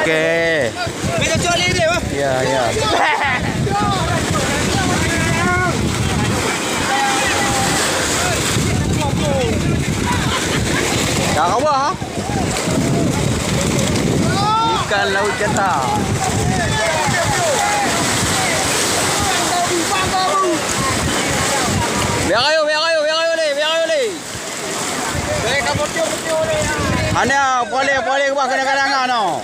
Okey. Kita jual dia, Bang. Ya, ya. Dah kawah ha? Ikan laut jantan. Biar kayu ni. Dari kamu tiu ni. Hana boleh kubah kadang-kadang no.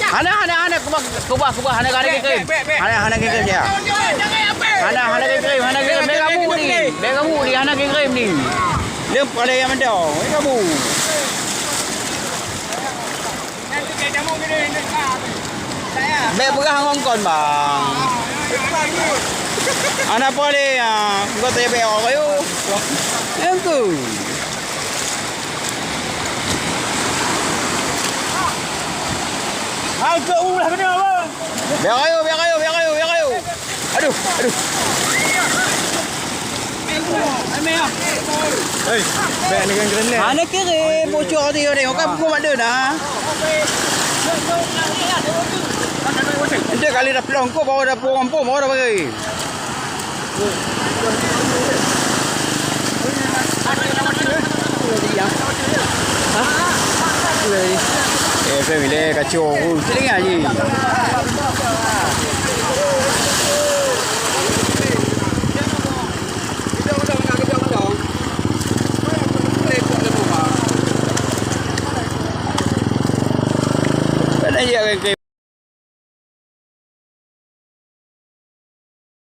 Hana kubah hana kadang kirim. Hana kirim dia. Hana kirim. Beg kamu ni hana kirim ni. Dia boleh yang mana? Kamu. Beg pegang ngongkon bang. Anak boleh kau tanya beg awak kayu. Yang tu. Agak ulah kena apa? Biar kayu. Aduh. Hei, beg ni kan keren ni. Mana kirim bocor dia ni. Kan pukul ada dah. Nanti kali dah pelong kau bawa dah pompom bawa dah bagi. Family kacau. Telinga je. Mana dia